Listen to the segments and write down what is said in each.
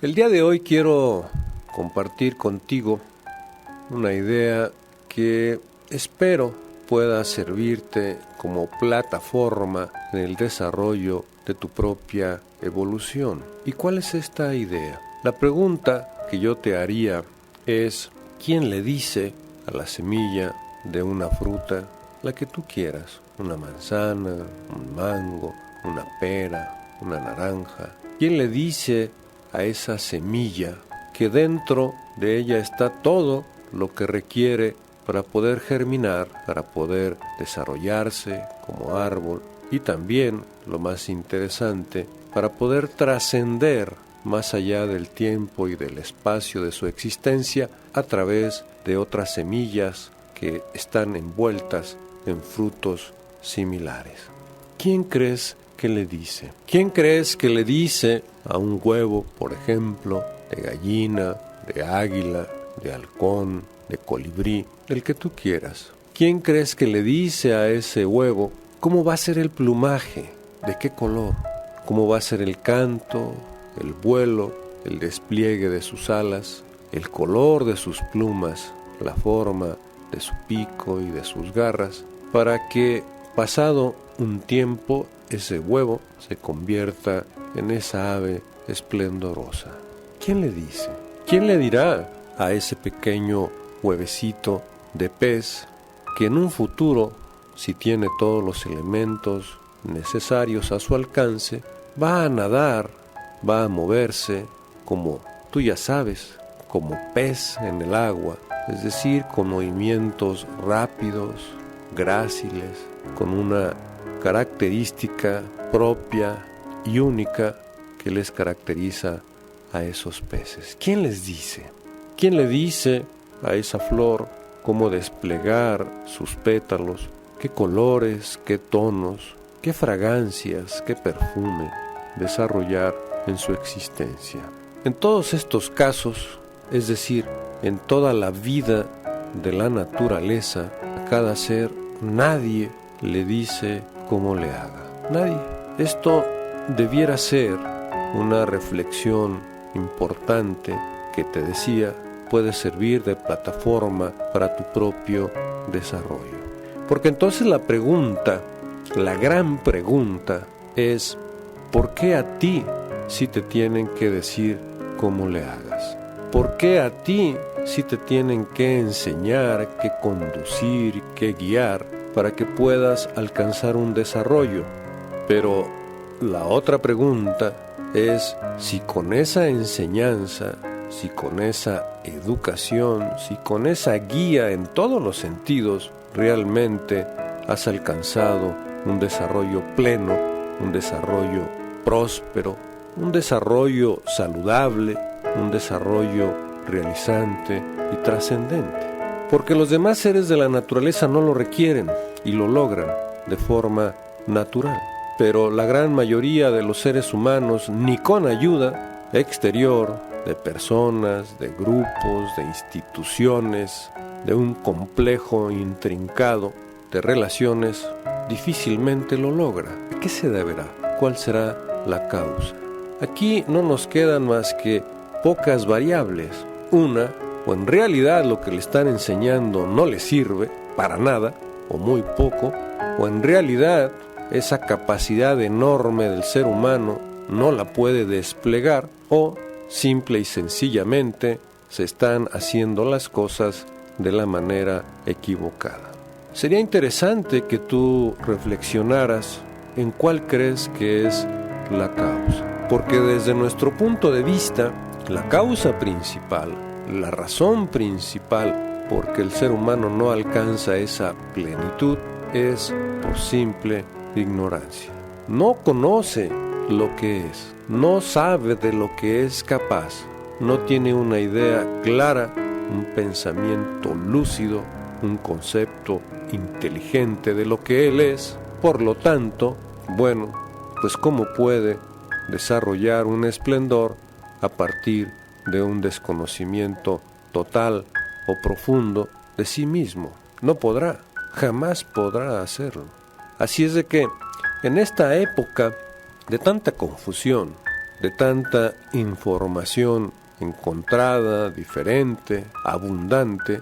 El día de hoy quiero compartir contigo una idea que espero pueda servirte como plataforma en el desarrollo de tu propia evolución. ¿Y cuál es esta idea? La pregunta que yo te haría es: ¿quién le dice a la semilla de una fruta, la que tú quieras, una manzana, un mango, una pera, una naranja? ¿Quién le dice a esa semilla que dentro de ella está todo lo que requiere para poder germinar, para poder desarrollarse como árbol y también, lo más interesante, para poder trascender más allá del tiempo y del espacio de su existencia a través de otras semillas que están envueltas en frutos similares? ¿Quién crees que le dice? ¿Quién crees que le dice a un huevo, por ejemplo, de gallina, de águila, de halcón, de colibrí, del que tú quieras? ¿Quién crees que le dice a ese huevo cómo va a ser el plumaje? ¿De qué color? ¿Cómo va a ser el canto, el vuelo, el despliegue de sus alas, el color de sus plumas, la forma de su pico y de sus garras, para que pasado un tiempo ese huevo se convierta en esa ave esplendorosa? ¿Quién le dice? ¿Quién le dirá a ese pequeño huevecito de pez que en un futuro, si tiene todos los elementos necesarios a su alcance, va a nadar, va a moverse como tú ya sabes, como pez en el agua, es decir, con movimientos rápidos, gráciles, con una característica propia y única que les caracteriza a esos peces? ¿Quién les dice? ¿Quién le dice a esa flor cómo desplegar sus pétalos, qué colores, qué tonos, qué fragancias, qué perfume desarrollar en su existencia? En todos estos casos, es decir, en toda la vida de la naturaleza, a cada ser nadie le dice cómo le haga. Nadie. Esto debiera ser una reflexión importante que, te decía, puede servir de plataforma para tu propio desarrollo. Porque entonces la pregunta, la gran pregunta es: ¿por qué a ti sí te tienen que decir cómo le hagas? ¿Por qué a ti sí te tienen que enseñar, que conducir, que guiar para que puedas alcanzar un desarrollo? Pero la otra pregunta es si con esa enseñanza, si con esa educación, si con esa guía en todos los sentidos, realmente has alcanzado un desarrollo pleno, un desarrollo próspero, un desarrollo saludable, un desarrollo realizante y trascendente. Porque los demás seres de la naturaleza no lo requieren y lo logran de forma natural. Pero la gran mayoría de los seres humanos, ni con ayuda exterior, de personas, de grupos, de instituciones, de un complejo intrincado de relaciones, difícilmente lo logra. ¿A qué se deberá? ¿Cuál será la causa? Aquí no nos quedan más que pocas variables. Una, o en realidad lo que le están enseñando no le sirve para nada, o muy poco, o en realidad esa capacidad enorme del ser humano no la puede desplegar, o simple y sencillamente se están haciendo las cosas de la manera equivocada. Sería interesante que tú reflexionaras en cuál crees que es la causa, porque desde nuestro punto de vista, la causa principal, la razón principal por que el ser humano no alcanza esa plenitud es por simple ignorancia. No conoce lo que es, no sabe de lo que es capaz, no tiene una idea clara, un pensamiento lúcido, un concepto inteligente de lo que él es. Por lo tanto, bueno, pues ¿cómo puede desarrollar un esplendor a partir de un desconocimiento total o profundo de sí mismo? No podrá, jamás podrá hacerlo. Así es de que en esta época de tanta confusión, de tanta información encontrada, diferente, abundante,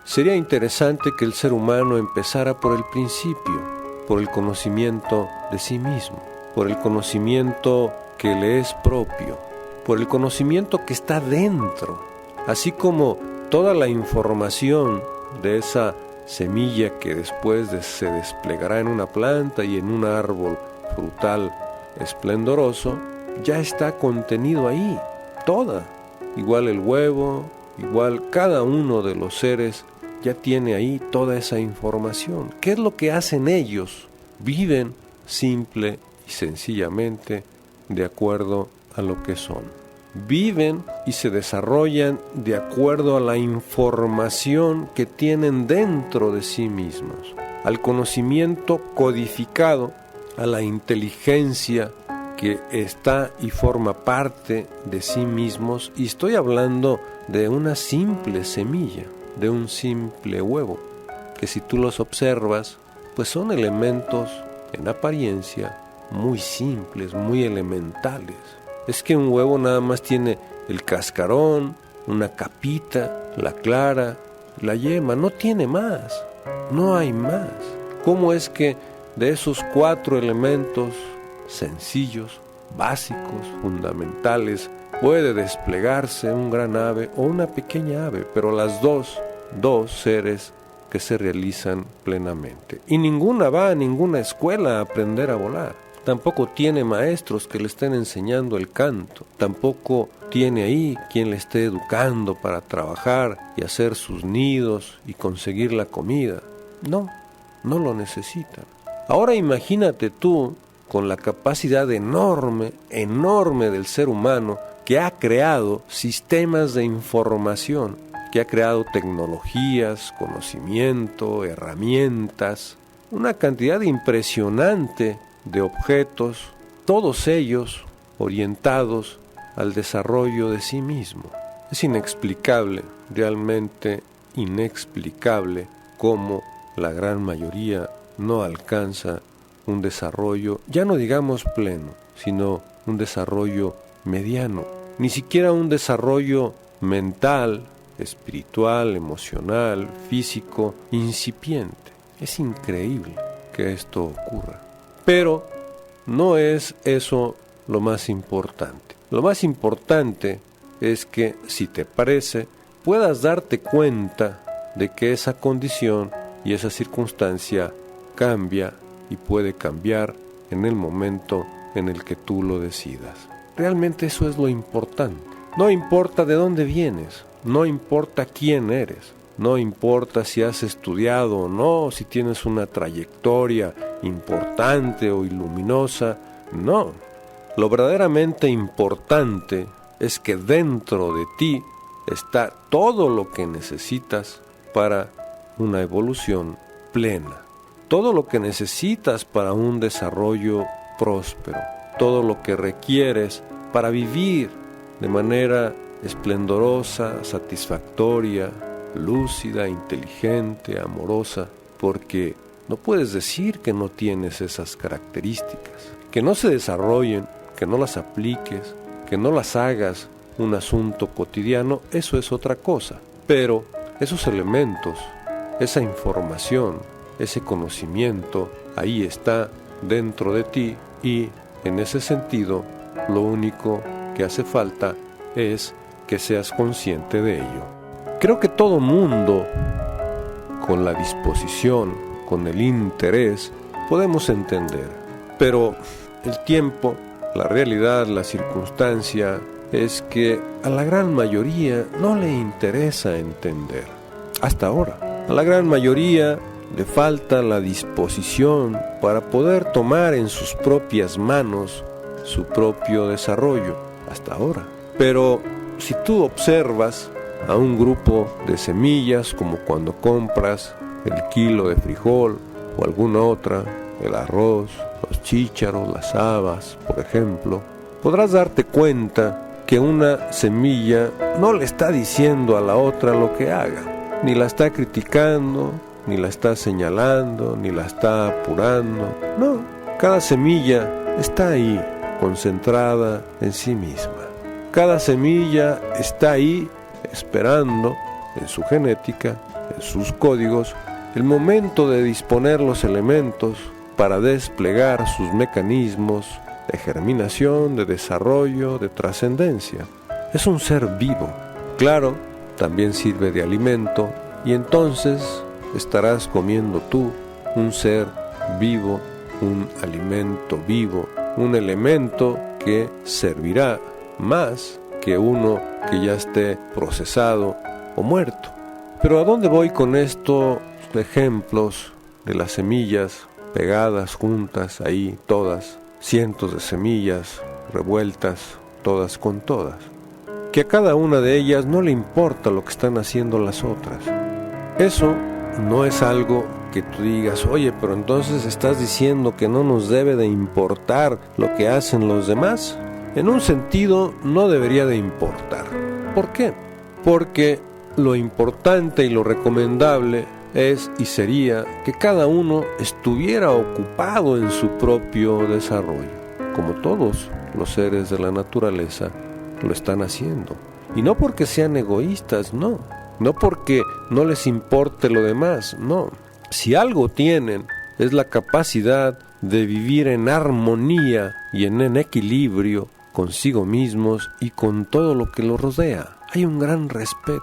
sería interesante que el ser humano empezara por el principio, por el conocimiento de sí mismo, por el conocimiento que le es propio, por el conocimiento que está dentro, así como toda la información de esa semilla que después se desplegará en una planta y en un árbol frutal esplendoroso, ya está contenido ahí, toda. Igual el huevo, igual cada uno de los seres ya tiene ahí toda esa información. ¿Qué es lo que hacen ellos? Viven simple y sencillamente de acuerdo a lo que son. Viven y se desarrollan de acuerdo a la información que tienen dentro de sí mismos, al conocimiento codificado, a la inteligencia que está y forma parte de sí mismos, y estoy hablando de una simple semilla, de un simple huevo, que si tú los observas, pues son elementos en apariencia muy simples, muy elementales. Es que un huevo nada más tiene el cascarón, una capita, la clara, la yema, no tiene más, no hay más. ¿Cómo es que de esos 4 elementos sencillos, básicos, fundamentales, puede desplegarse un gran ave o una pequeña ave, pero las dos seres que se realizan plenamente? Y ninguna va a ninguna escuela a aprender a volar. Tampoco tiene maestros que le estén enseñando el canto. Tampoco tiene ahí quien le esté educando para trabajar y hacer sus nidos y conseguir la comida. No lo necesitan. Ahora imagínate tú con la capacidad enorme del ser humano, que ha creado sistemas de información, que ha creado tecnologías, conocimiento, herramientas, una cantidad impresionante de objetos, todos ellos orientados al desarrollo de sí mismo. Es inexplicable, realmente inexplicable, cómo la gran mayoría no alcanza un desarrollo, ya no digamos pleno, sino un desarrollo mediano, ni siquiera un desarrollo mental, espiritual, emocional, físico, incipiente. Es increíble que esto ocurra. Pero no es eso lo más importante. Lo más importante es que, si te parece, puedas darte cuenta de que esa condición y esa circunstancia cambia y puede cambiar en el momento en el que tú lo decidas. Realmente eso es lo importante. No importa de dónde vienes, no importa quién eres, no importa si has estudiado o no, si tienes una trayectoria importante o iluminosa, no. Lo verdaderamente importante es que dentro de ti está todo lo que necesitas para una evolución plena, todo lo que necesitas para un desarrollo próspero, todo lo que requieres para vivir de manera esplendorosa, satisfactoria, lúcida, inteligente, amorosa, porque no puedes decir que no tienes esas características, que no se desarrollen, que no las apliques, que no las hagas un asunto cotidiano. Eso es otra cosa, pero esos elementos, esa información, ese conocimiento, ahí está dentro de ti, y en ese sentido lo único que hace falta es que seas consciente de ello. Creo que todo mundo, con la disposición, con el interés, podemos entender, pero el tiempo, la realidad, la circunstancia es que a la gran mayoría no le interesa entender. Hasta ahora, a la gran mayoría le falta la disposición para poder tomar en sus propias manos su propio desarrollo. Hasta ahora. Pero si tú observas a un grupo de semillas, como cuando compras el kilo de frijol o alguna otra, el arroz, los chícharos, las habas, por ejemplo, podrás darte cuenta que una semilla no le está diciendo a la otra lo que haga, ni la está criticando, ni la está señalando, ni la está apurando. No, cada semilla está ahí, concentrada en sí misma. Cada semilla está ahí esperando, en su genética, en sus códigos, el momento de disponer los elementos para desplegar sus mecanismos de germinación, de desarrollo, de trascendencia. Es un ser vivo. Claro, también sirve de alimento, y entonces estarás comiendo tú un ser vivo, un alimento vivo, un elemento que servirá más que uno que ya esté procesado o muerto. Pero ¿a dónde voy con estos ejemplos de las semillas pegadas juntas ahí, todas, cientos de semillas revueltas, todas con todas? Que a cada una de ellas no le importa lo que están haciendo las otras. Eso no es algo que tú digas, oye, pero entonces estás diciendo que no nos debe de importar lo que hacen los demás. En un sentido, no debería de importar. ¿Por qué? Porque lo importante y lo recomendable es y sería que cada uno estuviera ocupado en su propio desarrollo, como todos los seres de la naturaleza lo están haciendo. Y no porque sean egoístas, no porque no les importe lo demás, no. Si algo tienen es la capacidad de vivir en armonía y en equilibrio consigo mismos y con todo lo que los rodea. Hay un gran respeto,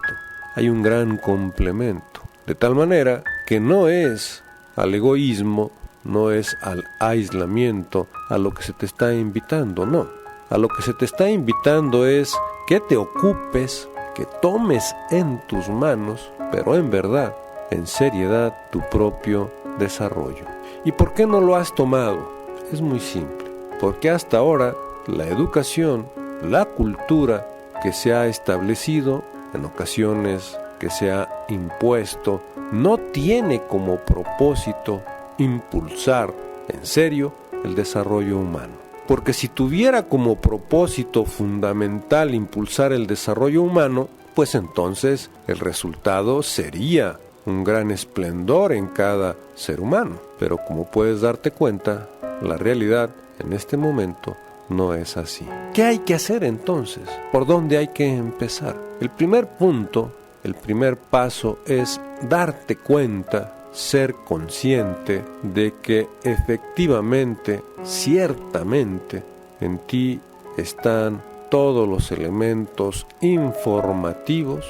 hay un gran complemento, de tal manera que no es al egoísmo, no es al aislamiento a lo que se te está invitando, no. A lo que se te está invitando es que te ocupes, que tomes en tus manos, pero en verdad, en seriedad, tu propio desarrollo. ¿Y por qué no lo has tomado? Es muy simple, porque hasta ahora la educación, la cultura que se ha establecido, en ocasiones que se ha impuesto, no tiene como propósito impulsar en serio el desarrollo humano. Porque si tuviera como propósito fundamental impulsar el desarrollo humano, pues entonces el resultado sería un gran esplendor en cada ser humano. Pero como puedes darte cuenta, la realidad en este momento no es así. ¿Qué hay que hacer entonces? ¿Por dónde hay que empezar? El primer punto, el primer paso es darte cuenta, ser consciente de que efectivamente, ciertamente, en ti están todos los elementos informativos,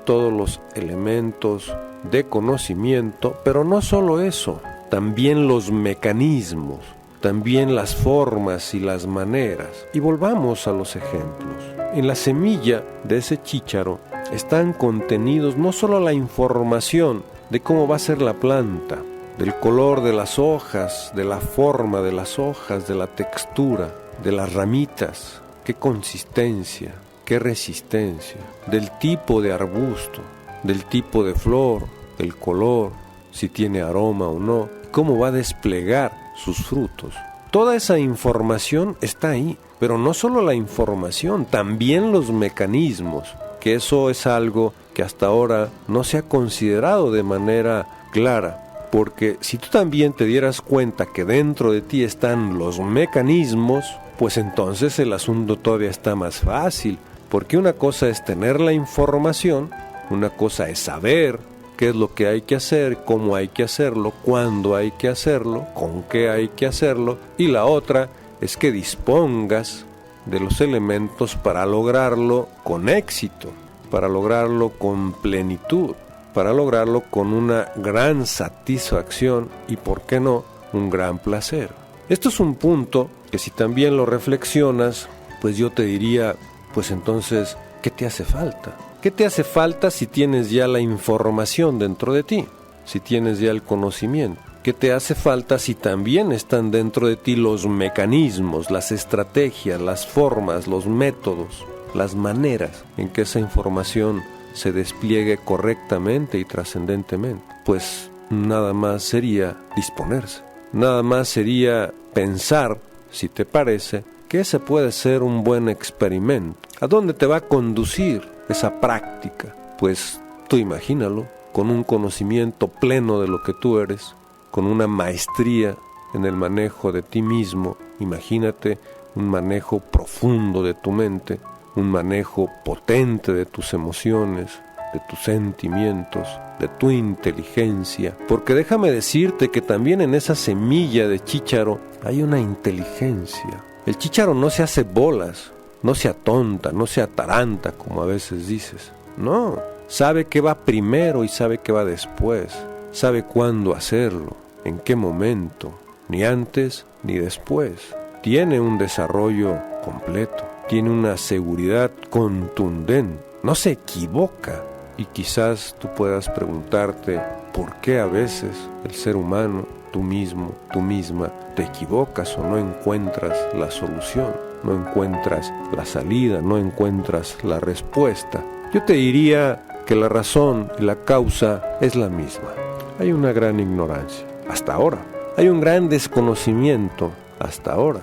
todos los elementos de conocimiento, pero no solo eso, también los mecanismos, también las formas y las maneras. Y volvamos a los ejemplos. En la semilla de ese chícharo están contenidos no solo la información de cómo va a ser la planta, del color de las hojas, de la forma de las hojas, de la textura, de las ramitas, qué consistencia, qué resistencia, del tipo de arbusto, del tipo de flor, el color, si tiene aroma o no, cómo va a desplegar sus frutos. Toda esa información está ahí, pero no solo la información, también los mecanismos, que eso es algo que hasta ahora no se ha considerado de manera clara, porque si tú también te dieras cuenta que dentro de ti están los mecanismos, pues entonces el asunto todavía está más fácil, porque una cosa es tener la información, una cosa es saber qué es lo que hay que hacer, cómo hay que hacerlo, cuándo hay que hacerlo, con qué hay que hacerlo, y la otra es que dispongas de los elementos para lograrlo con éxito, para lograrlo con plenitud, para lograrlo con una gran satisfacción y, ¿por qué no?, un gran placer. Esto es un punto que si también lo reflexionas, pues yo te diría, pues entonces, ¿qué te hace falta? ¿Qué te hace falta si tienes ya la información dentro de ti? Si tienes ya el conocimiento. ¿Qué te hace falta si también están dentro de ti los mecanismos, las estrategias, las formas, los métodos, las maneras en que esa información se despliegue correctamente y trascendentemente? Pues nada más sería disponerse. Nada más sería pensar, si te parece, que ese puede ser un buen experimento. ¿A dónde te va a conducir esa práctica? Pues tú imagínalo, con un conocimiento pleno de lo que tú eres, con una maestría en el manejo de ti mismo. Imagínate un manejo profundo de tu mente, un manejo potente de tus emociones, de tus sentimientos, de tu inteligencia, porque déjame decirte que también en esa semilla de chícharo hay una inteligencia. El chícharo no se hace bolas, no se atonta, no se ataranta como a veces dices. No, sabe qué va primero y sabe qué va después, sabe cuándo hacerlo, en qué momento, ni antes ni después. Tiene un desarrollo completo, tiene una seguridad contundente, no se equivoca. Y quizás tú puedas preguntarte por qué a veces el ser humano, tú mismo, tú misma, te equivocas o no encuentras la solución, no encuentras la salida, no encuentras la respuesta. Yo te diría que la razón y la causa es la misma. Hay una gran ignorancia, hasta ahora. Hay un gran desconocimiento, hasta ahora.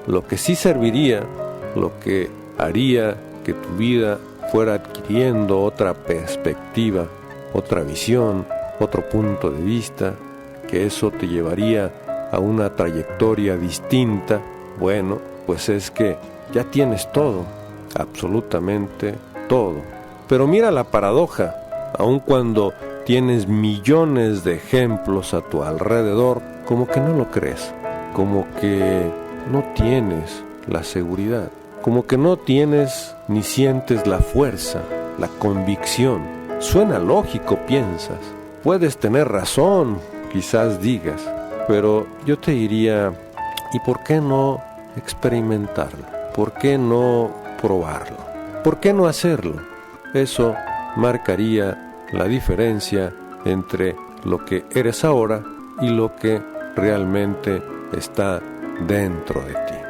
Lo que sí serviría, lo que haría que tu vida fuera adquiriendo otra perspectiva, otra visión, otro punto de vista, que eso te llevaría a una trayectoria distinta, bueno, pues es que ya tienes todo, absolutamente todo. Pero mira la paradoja, aun cuando tienes millones de ejemplos a tu alrededor, como que no lo crees, como que no tienes la seguridad, como que no tienes ni sientes la fuerza, la convicción. Suena lógico, piensas. Puedes tener razón, quizás digas, pero yo te diría, ¿y por qué no experimentarlo? ¿Por qué no probarlo? ¿Por qué no hacerlo? Eso marcaría la diferencia entre lo que eres ahora y lo que realmente está dentro de ti.